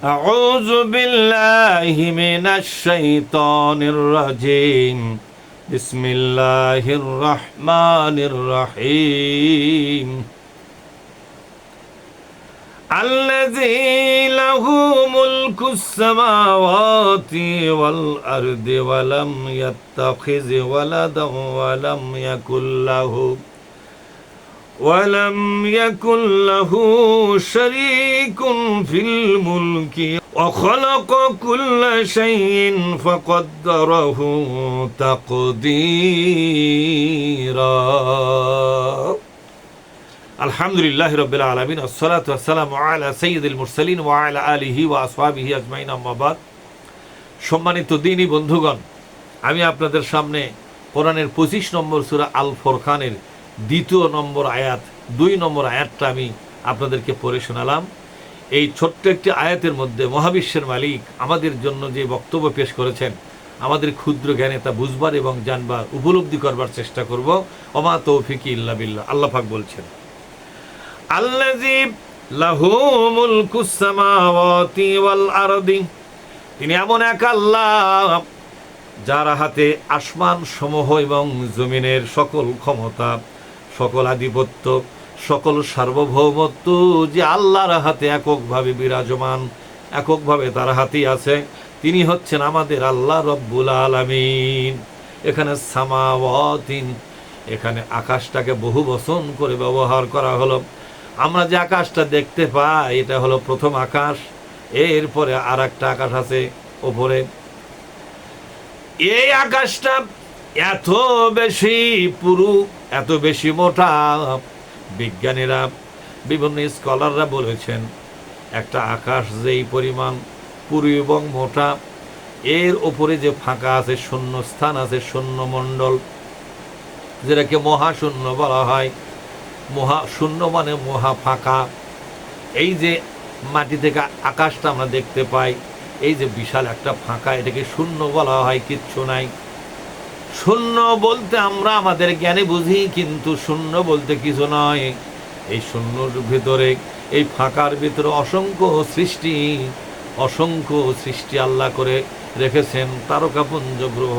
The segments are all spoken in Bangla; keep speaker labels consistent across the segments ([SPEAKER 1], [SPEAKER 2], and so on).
[SPEAKER 1] أعوذ بالله من الشيطان الرجيم بسم الله الرحمن الرحيم الذي له ملك السماوات والأرض ولم يتخذ ولدا ولم يكن له شريك في الملك وخلق كل شيء فقدره تقديرا الحمد لله رب العالمين والصلاة والسلام على سيد المرسلين وعلى آله وأصحابه أجمعين أما بعد সম্মানিত দ্বীনী বন্ধুগণ, আমি আপনাদের সামনে কোরআনের 25 নম্বর সূরা আল ফুরকানের 2 নম্বর আয়াত 2 নম্বর আয়াতটা আমি আপনাদেরকে পড়ে শোনালাম। এই ছোট্ট একটি আয়াতের মধ্যে মহাবিশ্বের মালিক আমাদের জন্য যে বক্তব্য পেশ করেছেন, আমাদের ক্ষুদ্র জ্ঞানে তা বুঝবার এবং জানবার উপলব্ধি করবার চেষ্টা করব। ওমা তৌফিকি ইল্লা বিল্লাহ। আল্লাহ পাক বলছেন, আল্লাযী লাহু মুলকুস সামাওয়াতি ওয়াল আরদি, তিনি এমন এক আল্লাহ যার হাতে আসমান সমূহ এবং জমিনের সকল ক্ষমতা, সকল আধিপত্য, সকল সার্বভৌমত্ব যে আল্লাহর হাতে এককভাবে বিরাজমান, এককভাবে তার হাতেই আছে। তিনি হচ্ছেন আমাদের আল্লাহ রব্বুল আলামিন। এখানে সামাওয়াতিন, এখানে আকাশটাকে বহু বচন করে ব্যবহার করা হলো। আমরা যে আকাশটা দেখতে পাই এটা হলো প্রথম আকাশ, এরপরে আর একটা আকাশ আছে ওপরে। এই আকাশটা এত বেশি পুরু, এত বেশি মোটা, বিজ্ঞানীরা, বিভিন্ন স্কলাররা বলেছেন একটা আকাশ যেই পরিমাণ পুরু এবং মোটা, এর ওপরে যে ফাঁকা আছে, শূন্য স্থান আছে, শূন্যমণ্ডল, যেটাকে মহাশূন্য বলা হয়। মহাশূন্য মানে মহা ফাঁকা। এই যে মাটি থেকে আকাশটা আমরা দেখতে পাই, এই যে বিশাল একটা ফাঁকা, এটাকে শূন্য বলা হয়, কিচ্ছু নাই। শূন্য বলতে আমরা আমাদের জ্ঞানে বুঝি, কিন্তু শূন্য বলতে কিছু নয়। এই শূন্যর ভিতরে, এই ফাঁকার ভিতরে অসংখ্য সৃষ্টি, অসংখ্য সৃষ্টি আল্লাহ করে রেখেছেন। তারকাপুঞ্জ, গ্রহ,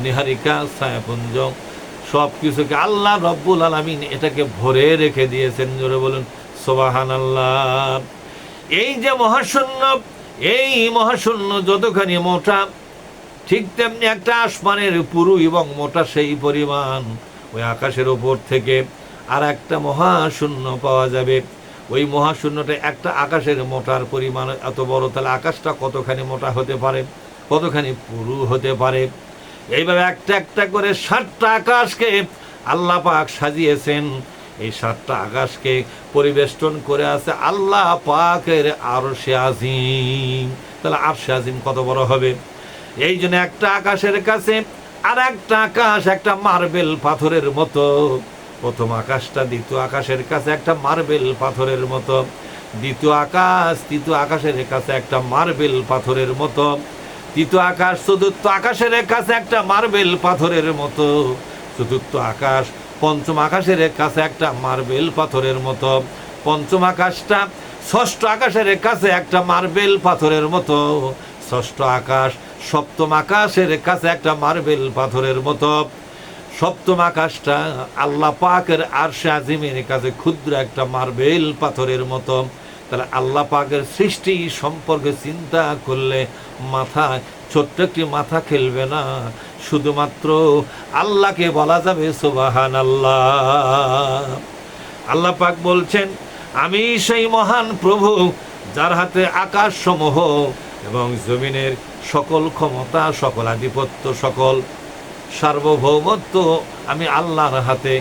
[SPEAKER 1] নিহারিকা, ছায়াপুঞ্জ, সব কিছুকে আল্লাহ রব্বুল আলামিন এটাকে ভরে রেখে দিয়েছেন। জোরে বলুন সুবহানাল্লাহ। এই যে মহাশূন্য, এই মহাশূন্য যতখানি মোটা, ঠিক তেমনি একটা আসমানের পুরু এবং মোটা সেই পরিমাণ। ওই আকাশের ওপর থেকে আর একটা মহাশূন্য পাওয়া যাবে। ওই মহাশূন্যটা একটা আকাশের মোটার পরিমাণ এত বড়, তাহলে আকাশটা কতখানি মোটা হতে পারে, কতখানি পুরু হতে পারে। এইভাবে একটা একটা করে 7টা আকাশকে আল্লাহ পাক সাজিয়েছেন। এই 7টা আকাশকে পরিবেষ্টন করে আছে আল্লাহ পাকের আরশে আজিম। তাহলে আরশে আজিম কত বড় হবে। এই জন্য একটা আকাশের কাছে আর একটা আকাশ একটা মার্বেল পাথরের মতো। প্রথম আকাশটা দ্বিতীয় আকাশের কাছে একটা মার্বেল পাথরের মতো, দ্বিতীয় আকাশ তৃতীয় আকাশের কাছে একটা মার্বেল পাথরের মতো, তৃতীয় আকাশ চতুর্থ আকাশের কাছে একটা মার্বেল পাথরের মতো, চতুর্থ আকাশ পঞ্চম আকাশের কাছে একটা মার্বেল পাথরের মতো, পঞ্চম আকাশটা ষষ্ঠ আকাশের কাছে একটা মার্বেল পাথরের মতো, ষষ্ঠ আকাশ সপ্তম আকাশের কাছে একটা মার্বেল পাথরের মতো, সপ্তম আকাশটা আল্লাহ পাকের আরশে আজিমের কাছে ক্ষুদ্র একটা মার্বেল পাথরের মতো। তাহলে আল্লাহ পাকের সৃষ্টি সম্পর্কে চিন্তা করলে মাথায় ছোট্ট একটি মাথা খেলবে না। শুধুমাত্র আল্লাহকে বলা যাবে সুবহানাল্লাহ। আল্লাহ পাক বলছেন, আমি সেই মহান প্রভু যার হাতে আকাশ সমূহ এবং জমিনের সকল ক্ষমতা, সকল আধিপত্য, সকল সার্বভৌমত্ব আমি আল্লাহর হাতে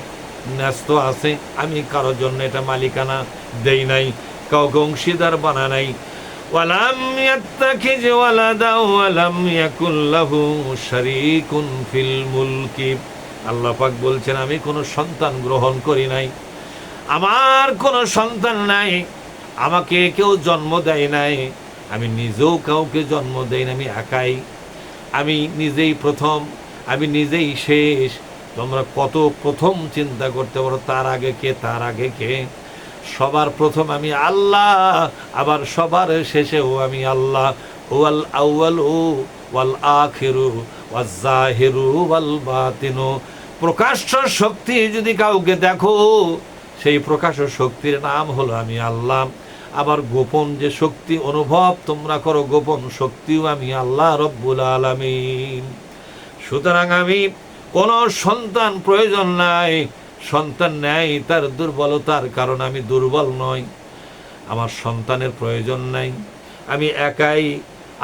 [SPEAKER 1] ন্যস্ত আছে। আমি কারোর জন্য এটা মালিকানা দেই নাই, কাউকে অংশীদার বানা নাই। ওয়ালাম ইয়াত্তাখিজ ওয়ালাদা ওয়ালাম ইয়াকুল লাহু শারীকুন ফিল মুলকি। আল্লাহ পাক বলছেন, আমি কোনো সন্তান গ্রহণ করি নাই, আমার কোনো সন্তান নাই, আমাকে কেউ জন্ম দেয় নাই, আমি নিজেও কাউকে জন্ম দেই না, আমি একাই, আমি নিজেই প্রথম, আমি নিজেই শেষ। তোমরা কত প্রথম চিন্তা করতে পারো, তার আগে কে, তার আগে কে। সবার প্রথম আমি আল্লাহ, আবার সবার শেষেও আমি আল্লাহ। ওয়াল আউয়ালু ওয়াল আখিরু ওয়াজ জাহিরু ওয়াল বাতিনু। প্রকাশ্য শক্তি যদি কাউকে দেখো, সেই প্রকাশ্য শক্তির নাম হলো আমি আল্লাহ। আবার গোপন যে শক্তি অনুভব তোমরা করো, গোপন শক্তিও আমি আল্লাহ রব্বুল আলামিন। সুতরাং আমি কোনো সন্তান প্রয়োজন নাই। সন্তান নেই তার দুর্বলতার কারণ আমি দুর্বল নই। আমার সন্তানের প্রয়োজন নাই। আমি একাই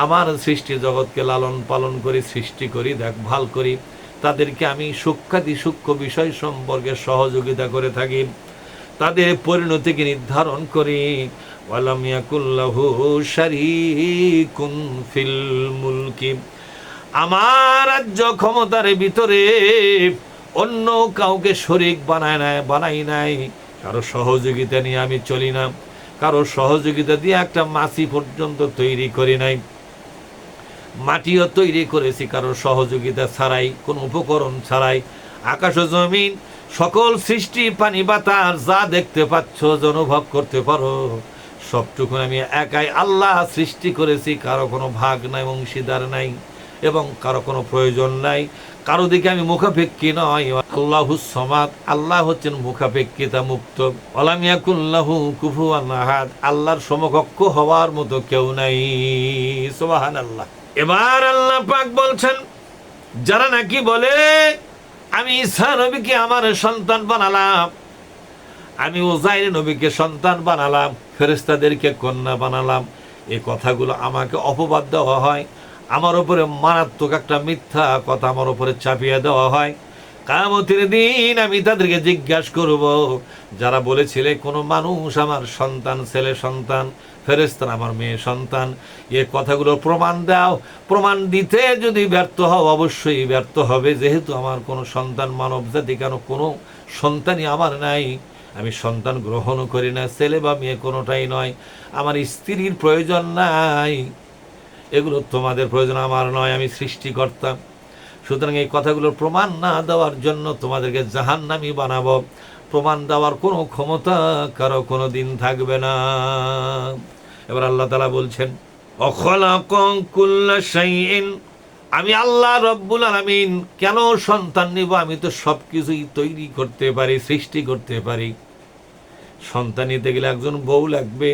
[SPEAKER 1] আমার সৃষ্টি জগৎকে লালন পালন করি, সৃষ্টি করি, দেখভাল করি। তাদেরকে আমি সূক্ষ্মাতি সূক্ষ্ম বিষয় সম্পর্কে সহযোগিতা করে থাকি, তাদের পরিণতিকে নির্ধারণ করি। ওয়ালাম ইয়াকুল্লাহু শারীকুন ফিল মুলকি। আমার রাজ্য ক্ষমতার ভিতরে অন্য কাউকে শরীক বানাই নাই। কারো সহযোগিতা নিয়ে আমি চলি না। কারো সহযোগিতা দিয়ে একটা মাছি পর্যন্ত তৈরি করি নাই। মাটিও তৈরি করেছি কারো সহযোগিতা ছাড়াই, কোনো উপকরণ ছাড়াই। আকাশ ও জমিন সকল সৃষ্টি, পানি বাতাস যা দেখতে পাচ্ছ, অনুভব করতে পারো, সবটুকু আমি একাই আল্লাহ সৃষ্টি করেছি। কারো কোনো ভাগ নাই, অংশীদার নাই, এবং কারো কোনো প্রয়োজন নাই। কারো দিকে আমি মুখাপেক্ষী নয়। আল্লাহুস সামাদ, আল্লাহ হচ্ছেন মুখাপেক্ষিতা মুক্ত। ওয়ালাম ইয়াকুল্লাহু কুফুয়ান আহাদ, আল্লাহর সমকক্ষ হওয়ার মতো কেউ নাই। সুবহানাল্লাহ। এবার আল্লাহ পাক বলছেন, যারা নাকি বলে আমি ঈসা নবীকে আমার সন্তান বানালাম, আমি উযাইর নবীকে সন্তান বানালাম, ফেরেশতাদেরকে কন্যা বানালাম, এই কথাগুলো আমাকে অপবাদ দেওয়া হয়। আমার উপরে মারাত্মক একটা মিথ্যা কথা আমার উপরে চাপিয়ে দেওয়া হয়। কিয়ামতের দিন আমি তাদেরকে জিজ্ঞাসা করব, যারা বলেছিলে কোনো মানুষ আমার সন্তান, ছেলে সন্তান, ফেরেশতারা আমার মেয়ে সন্তান, এ কথাগুলো প্রমাণ দাও। প্রমাণ দিতে যদি ব্যর্থ হও, অবশ্যই ব্যর্থ হবে, যেহেতু আমার কোনো সন্তান, মানব জাতি কেন কোনো সন্তানই আমার নাই। আমি সন্তান গ্রহণও করি না, ছেলে বা মেয়ে কোনোটাই নয়। আমার স্ত্রীর প্রয়োজন নাই, এগুলো তোমাদের প্রয়োজন, আমার নয়। আমি সৃষ্টিকর্তা। সুতরাং এই কথাগুলোর প্রমাণ না দেওয়ার জন্য তোমাদেরকে জাহান্নামী বানাবো। প্রমাণ দেওয়ার কোনো ক্ষমতা কারো কোনো দিন থাকবে না। এবার আল্লাহ তাআলা বলছেন, অখলাকুম কুল্লা শাইইন, আমি আল্লাহ রব্বুল আলামিন কেন সন্তান নিব? আমি তো সব কিছুই তৈরি করতে পারি, সৃষ্টি করতে পারি। সন্তান নিতে গেলে একজন বউ লাগবে,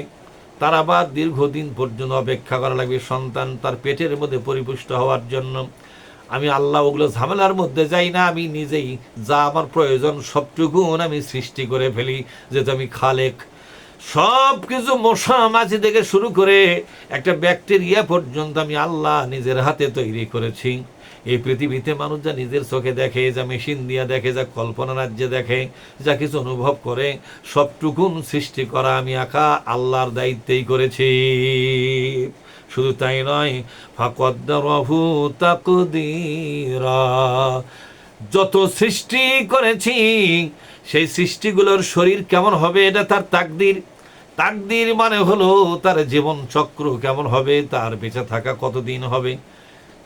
[SPEAKER 1] তার আবার দীর্ঘদিন পর্যন্ত অপেক্ষা করা লাগবে সন্তান তার পেটের মধ্যে পরিপুষ্ট হওয়ার জন্য। আমি আল্লাহ ওগুলো ঝামেলার মধ্যে যাই না। আমি নিজেই যা আমার প্রয়োজন সবটুকু আমি সৃষ্টি করে ফেলি, যেহেতু আমি খালেক। সব কিছু মশা মাছি থেকে শুরু করে একটা ব্যাকটেরিয়া পর্যন্ত আমি আল্লাহ নিজের হাতে তৈরি করেছি। এই পৃথিবীতে মানুষ যা নিজের চোখে দেখে, যা মেশিন দিয়ে দেখে, যা কল্পনা রাজ্যে দেখে, যা কিছু অনুভব করে, সবটুকুন সৃষ্টি করা আমি একা আল্লাহর দায়িত্বেই করেছি। শুধু তাই নয়, ফাকদ্দারাহু তাকদীরা, যত সৃষ্টি করেছি সেই সৃষ্টিগুলোর শরীর কেমন হবে এটা তার তাকদীর। তাকদীর মানে হলো তার জীবন চক্র কেমন হবে, তার বেঁচে থাকা কতদিন হবে,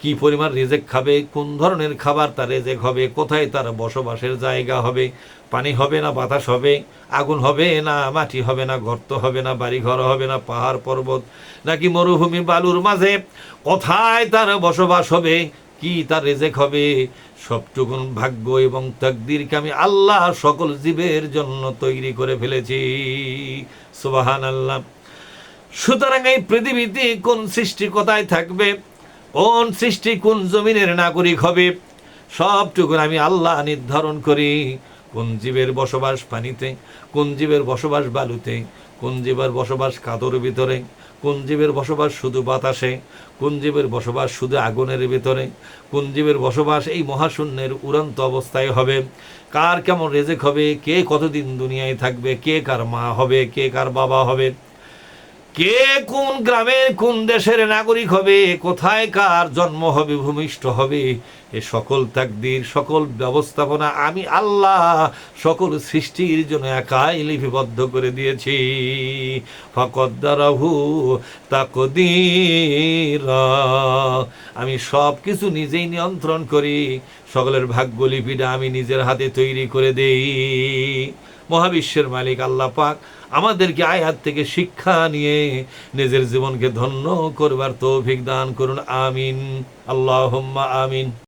[SPEAKER 1] কি পরিমাণ রিজেক খাবে, কোন ধরনের খাবার তার রিজেক হবে, কোথায় তার বসবাসের জায়গা হবে, পানি হবে না বাতাস হবে, আগুন হবে না মাটি হবে, না গর্ত হবে না বাড়িঘর হবে, না পাহাড় পর্বত, নাকি মরুভূমি বালুর মাঝে, কোথায় তার বসবাস হবে, কি তার রিজেক হবে, সবটুকুন ভাগ্য এবং তাকদীরকে আমি আল্লাহ সকল জীবের জন্য তৈরি করে ফেলেছি। সুবহানাল্লাহ। সুতরাং এই পৃথিবীতে কোন সৃষ্টি কোথায় থাকবে, কোন সৃষ্টি কোন জমিনের নাগরিক হবে, সবটুকু আমি আল্লাহ নির্ধারণ করি। কোন জীবের বসবাস পানিতে, কোন জীবের বসবাস বালুতে, কোন জীবের বসবাস কাদর ভিতরে, কোন জীবের বসবাস শুধু বাতাসে, কোন জীবের বসবাস শুধু আগুনের ভিতরে, কোন জীবের বসবাস এই মহাশূন্যের উড়ন্ত অবস্থায় হবে, কার কেমন রেজেক হবে, কে কতদিন দুনিয়ায় থাকবে, কে কার মা হবে, কে কার বাবা হবে, কে কোন গ্রামের কোন দেশের নাগরিক হবে, কোথায় কার জন্ম হবে, ভূমিষ্ঠ হবে, এ সকল তাকদীর, সকল ব্যবস্থাপনা আমি আল্লাহ সকল সৃষ্টির জন্য একাই লিপিবদ্ধ করে দিয়েছি। ফাকদ্দারাহু তাকদীরা, আমি সব কিছু নিজেই নিয়ন্ত্রণ করি, সকলের ভাগ্যলিপিটা আমি নিজের হাতে তৈরি করে দেই। মহাবিশ্বের মালিক আল্লাহ পাক আমাদেরকে আয়াত থেকে শিক্ষা নিয়ে নিজের জীবনকে ধন্য করবার তৌফিক দান করুন। আমিন, আল্লাহুম্মা আমিন।